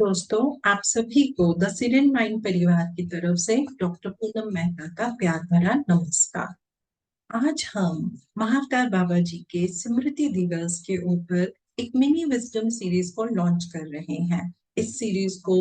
दोस्तों, आप सभी को द सीरियन माइंड परिवार की तरफ से डॉक्टर पूनम मेहता का प्यार भरा नमस्कार। आज हम महाअवतार बाबा जी के स्मृति दिवस के ऊपर एक मिनी विजडम सीरीज को लॉन्च कर रहे हैं। इस सीरीज को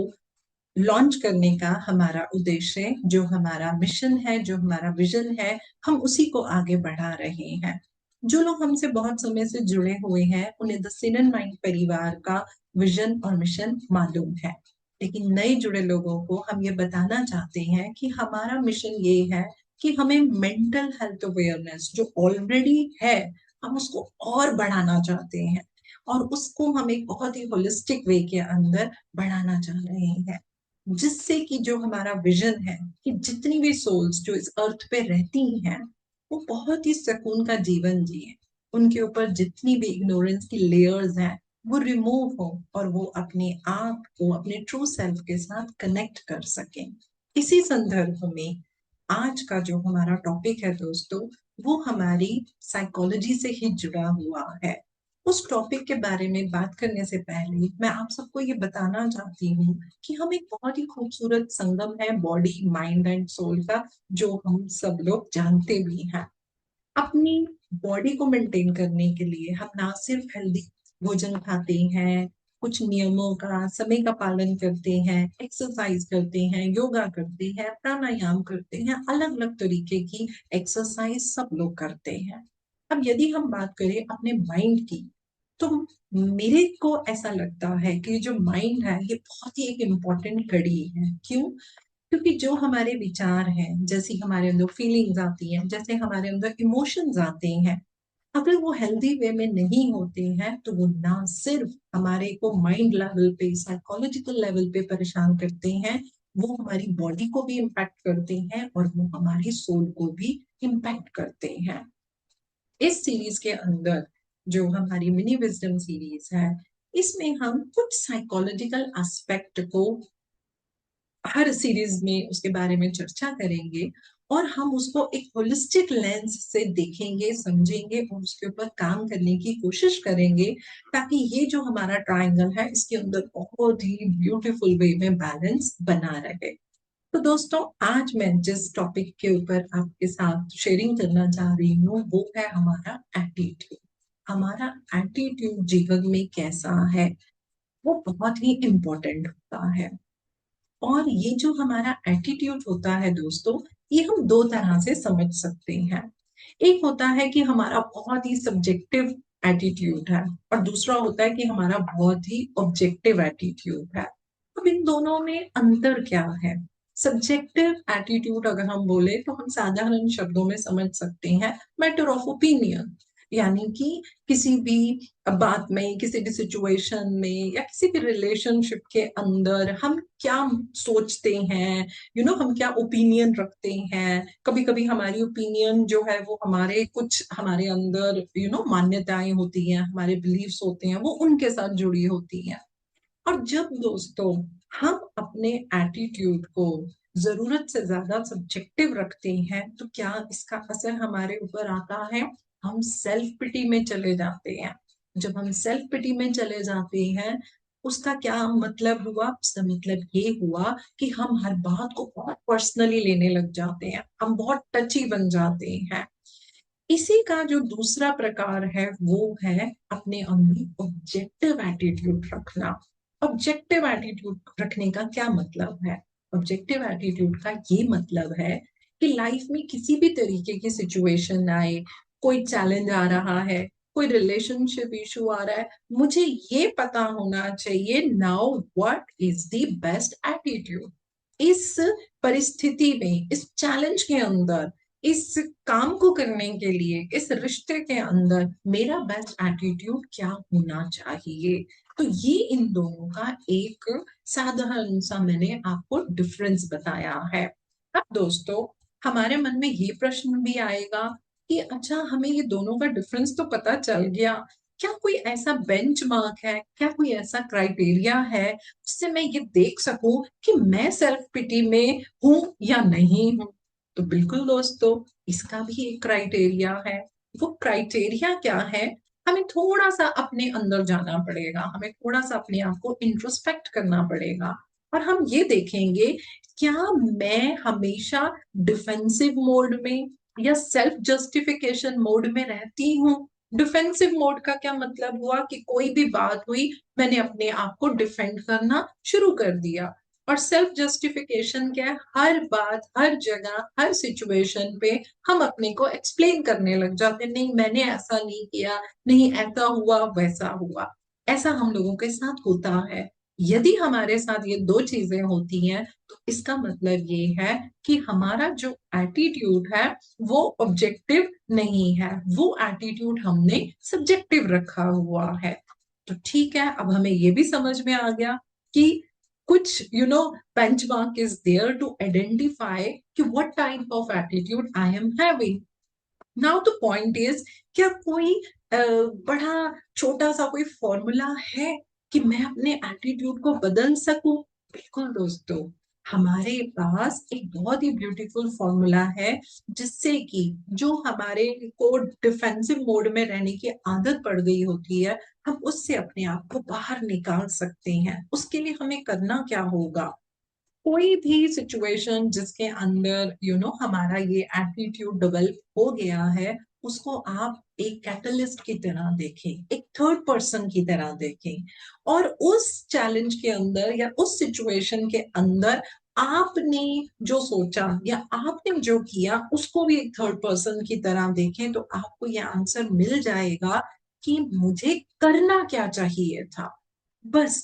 लॉन्च करने का हमारा उद्देश्य, जो हमारा मिशन है, जो हमारा विजन है, हम उसी को आगे बढ़ा रहे हैं। जो लोग हमसे बहुत समय से जुड़े हुए हैं उन्हें द सीरियन माइंड परिवार का विजन और मिशन मालूम है, लेकिन नए जुड़े लोगों को हम ये बताना चाहते हैं कि हमारा मिशन ये है कि हमें मेंटल हेल्थ अवेयरनेस जो ऑलरेडी है, हम उसको और बढ़ाना चाहते हैं और उसको हम एक बहुत ही होलिस्टिक वे के अंदर बढ़ाना चाह रहे हैं, जिससे कि जो हमारा विजन है कि जितनी भी सोल्स जो इस अर्थ पे रहती हैं वो बहुत ही सुकून का जीवन जिए, उनके ऊपर जितनी भी इग्नोरेंस की लेयर्स हैं वो रिमूव हो और वो अपने आप को अपने ट्रू सेल्फ के साथ कनेक्ट कर सकें। इसी संदर्भ में आज का जो हमारा टॉपिक है दोस्तों, वो हमारी साइकोलॉजी से ही जुड़ा हुआ है। उस टॉपिक के बारे में बात करने से पहले मैं आप सबको ये बताना चाहती हूँ कि हम एक बहुत ही खूबसूरत संगम है बॉडी माइंड एंड सोल का, जो हम सब लोग जानते भी हैं। अपनी बॉडी को मेंटेन करने के लिए हम ना सिर्फ हेल्दी भोजन खाते हैं, कुछ नियमों का समय का पालन करते हैं, एक्सरसाइज करते हैं, योगा करते हैं, प्राणायाम करते हैं, अलग अलग तरीके की एक्सरसाइज सब लोग करते हैं। अब यदि हम बात करें अपने माइंड की, तो मेरे को ऐसा लगता है कि जो माइंड है ये बहुत ही एक इम्पोर्टेंट कड़ी है। क्यों? क्योंकि जो हमारे विचार हैं, जैसी हमारे अंदर फीलिंग्स आती हैं, जैसे हमारे अंदर इमोशंस आते हैं, अगर वो हेल्दी वे में नहीं होते हैं तो वो ना सिर्फ हमारे को माइंड लेवल पे साइकोलॉजिकल लेवल पे परेशान करते हैं, वो हमारी बॉडी को भी इम्पैक्ट करते हैं और वो हमारी सोल को भी इम्पैक्ट करते हैं। इस सीरीज के अंदर जो हमारी मिनी विजडम सीरीज है, इसमें हम कुछ साइकोलॉजिकल एस्पेक्ट को हर सीरीज में उसके बारे में चर्चा करेंगे और हम उसको एक होलिस्टिक लेंस से देखेंगे, समझेंगे और उसके ऊपर काम करने की कोशिश करेंगे, ताकि ये जो हमारा ट्रायंगल है इसके अंदर बहुत ही ब्यूटीफुल वे में बैलेंस बना रहे। तो दोस्तों, आज मैं जिस टॉपिक के ऊपर आपके साथ शेयरिंग करना चाह रही हूँ वो है हमारा एटीट्यूड। हमारा एटीट्यूड जीवन में कैसा है वो बहुत ही इम्पोर्टेंट होता है। और ये जो हमारा एटीट्यूड होता है दोस्तों, ये हम दो तरह से समझ सकते हैं। एक होता है कि हमारा बहुत ही सब्जेक्टिव एटीट्यूड है और दूसरा होता है कि हमारा बहुत ही ऑब्जेक्टिव एटीट्यूड है। अब इन दोनों में अंतर क्या है? सब्जेक्टिव एटीट्यूड अगर हम बोले तो हम साधारण शब्दों में समझ सकते हैं, मैटर ऑफ ओपिनियन, यानी कि किसी भी बात में, किसी भी सिचुएशन में या किसी भी रिलेशनशिप के अंदर हम क्या सोचते हैं, हम क्या ओपिनियन रखते हैं। कभी कभी हमारी ओपिनियन जो है वो हमारे कुछ हमारे अंदर मान्यताएं होती हैं, हमारे बिलीफ्स होते हैं, वो उनके साथ जुड़ी होती हैं। और जब दोस्तों हम अपने एटीट्यूड को जरूरत से ज्यादा सब्जेक्टिव रखते हैं तो क्या इसका असर हमारे ऊपर आता है? हम सेल्फ पिटी में चले जाते हैं। जब हम सेल्फ पिटी में चले जाते हैं, उसका क्या मतलब हुआ? उसका मतलब ये हुआ कि हम हर बात को बहुत पर्सनली लेने लग जाते हैं, हम बहुत टची बन जाते हैं। इसी का जो दूसरा प्रकार है वो है अपने अंदर ऑब्जेक्टिव एटीट्यूड रखना। ऑब्जेक्टिव एटीट्यूड रखने का क्या मतलब है? ऑब्जेक्टिव एटीट्यूड का ये मतलब है कि लाइफ में किसी भी तरीके की सिचुएशन आए, कोई चैलेंज आ रहा है, कोई रिलेशनशिप इशू आ रहा है, मुझे ये पता होना चाहिए now what is the best attitude इस परिस्थिति में, इस चैलेंज के अंदर, इस काम को करने के लिए, इस रिश्ते के अंदर मेरा बेस्ट एटीट्यूड क्या होना चाहिए। तो ये इन दोनों का एक साधारण सा मैंने आपको डिफरेंस बताया है। अब दोस्तों, हमारे मन में ये प्रश्न भी आएगा कि अच्छा, हमें ये दोनों का डिफरेंस तो पता चल गया, क्या कोई ऐसा बेंचमार्क है, क्या कोई ऐसा क्राइटेरिया है जिससे मैं ये देख सकूं कि मैं सेल्फ पिटी में हूं या नहीं हूं? तो बिल्कुल दोस्तों, इसका भी एक क्राइटेरिया है। वो क्राइटेरिया क्या है? हमें थोड़ा सा अपने अंदर जाना पड़ेगा, हमें थोड़ा सा अपने आप को इंट्रोस्पेक्ट करना पड़ेगा, और हम ये देखेंगे क्या मैं हमेशा डिफेंसिव मोड में या सेल्फ जस्टिफिकेशन मोड में रहती हूँ। डिफेंसिव मोड का क्या मतलब हुआ कि कोई भी बात हुई मैंने अपने आप को डिफेंड करना शुरू कर दिया। और सेल्फ जस्टिफिकेशन क्या है, हर बात हर जगह हर सिचुएशन पे हम अपने को एक्सप्लेन करने लग जाते हैं, नहीं मैंने ऐसा नहीं किया, नहीं ऐसा हुआ वैसा हुआ। ऐसा हम लोगों के साथ होता है। यदि हमारे साथ ये दो चीजें होती हैं तो इसका मतलब ये है कि हमारा जो एटीट्यूड है वो ऑब्जेक्टिव नहीं है, वो एटीट्यूड हमने सब्जेक्टिव रखा हुआ है। तो ठीक है, अब हमें ये भी समझ में आ गया कि कुछ benchmark is there to identify कि what type of attitude I am having. Now the point is, क्या कोई बड़ा छोटा सा कोई फॉर्मूला है कि मैं अपने एटीट्यूड को बदल सकूं? बिल्कुल दोस्तों, हमारे पास एक बहुत ही ब्यूटीफुल फॉर्मूला है जिससे कि जो हमारे को डिफेंसिव मोड में रहने की आदत पड़ गई होती है, हम उससे अपने आप को बाहर निकाल सकते हैं। उसके लिए हमें करना क्या होगा? कोई भी सिचुएशन जिसके अंदर हमारा ये एटीट्यूड डेवलप हो गया है, उसको आप एक कैटलिस्ट की तरह देखें, एक थर्ड पर्सन की तरह देखें, और उस चैलेंज के अंदर या उस सिचुएशन के अंदर आपने जो सोचा या आपने जो किया उसको भी एक थर्ड पर्सन की तरह देखें, तो आपको ये आंसर मिल जाएगा कि मुझे करना क्या चाहिए था। बस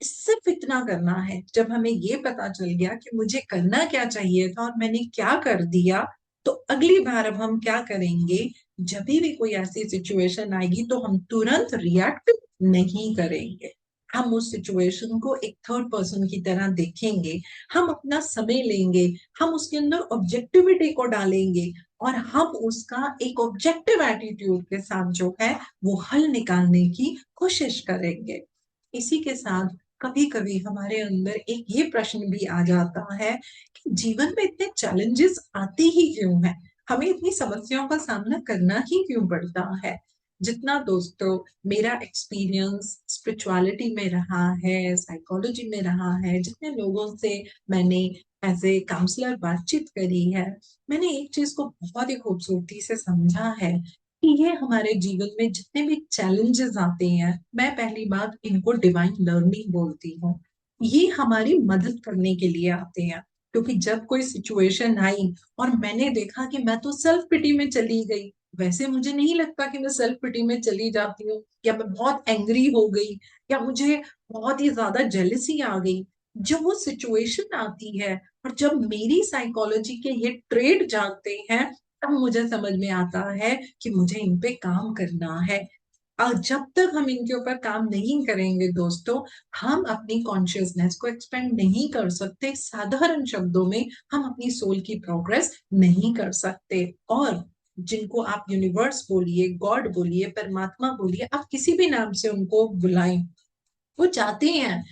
सिर्फ इतना करना है। जब हमें ये पता चल गया कि मुझे करना क्या चाहिए था और मैंने क्या कर दिया, तो अगली बार अब हम क्या करेंगे, जब भी कोई ऐसी सिचुएशन आएगी तो हम तुरंत रिएक्ट नहीं करेंगे। हम उस सिचुएशन को एक थर्ड पर्सन की तरह देखेंगे, हम अपना समय लेंगे, हम उसके अंदर ऑब्जेक्टिविटी को डालेंगे, और हम उसका एक ऑब्जेक्टिव एटीट्यूड के साथ जो है वो हल निकालने की कोशिश करेंगे। इसी के साथ कभी कभी हमारे अंदर एक ये प्रश्न भी आ जाता है कि जीवन में इतने चैलेंजेस आते ही क्यों हैं, हमें इतनी समस्याओं का सामना करना ही क्यों पड़ता है। जितना दोस्तों मेरा एक्सपीरियंस स्पिरिचुअलिटी में रहा है, साइकोलॉजी में रहा है, जितने लोगों से मैंने एज ए काउंसलर बातचीत करी है, मैंने एक चीज को बहुत ही खूबसूरती से समझा है कि ये हमारे जीवन में जितने भी चैलेंजेस आते हैं, मैं पहली बात इनको डिवाइन लर्निंग बोलती हूँ। ये हमारी मदद करने के लिए आते हैं। क्योंकि जब कोई सिचुएशन आई और मैंने देखा कि मैं तो सेल्फ पिटी में चली गई, वैसे मुझे नहीं लगता कि मैं सेल्फ पिटी में चली जाती हूँ, या मैं बहुत एंग्री हो गई, या मुझे बहुत ही ज्यादा जेलसी आ गई। जब वो सिचुएशन आती है और जब मेरी साइकोलॉजी के ये ट्रेड जागते हैं, तब मुझे समझ में आता है कि मुझे इन पे काम करना है। और जब तक हम इनके ऊपर काम नहीं करेंगे दोस्तों, हम अपनी कॉन्शियसनेस को एक्सपेंड नहीं कर सकते। साधारण शब्दों में हम अपनी सोल की प्रोग्रेस नहीं कर सकते। और जिनको आप यूनिवर्स बोलिए, गॉड बोलिए, परमात्मा बोलिए, आप किसी भी नाम से उनको बुलाएं, वो चाहते हैं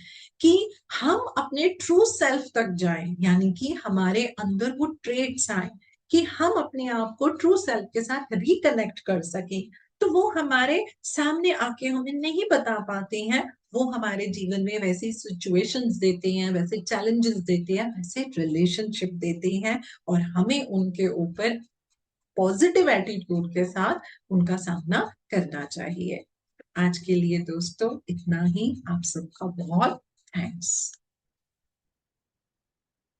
कि हम अपने ट्रू सेल्फ तक जाएं, यानी कि हमारे अंदर वो ट्रेड्स आए कि हम अपने आप को ट्रू सेल्फ के साथ रिकनेक्ट कर सकें। तो वो हमारे सामने आके हमें नहीं बता पाते हैं, वो हमारे जीवन में वैसी सिचुएशंस देते हैं, वैसे चैलेंजेस देते हैं, वैसे रिलेशनशिप देते हैं, और हमें उनके ऊपर पॉजिटिव एटीट्यूड के साथ उनका सामना करना चाहिए। आज के लिए दोस्तों इतना ही। आप सबका बहुत थैंक्स।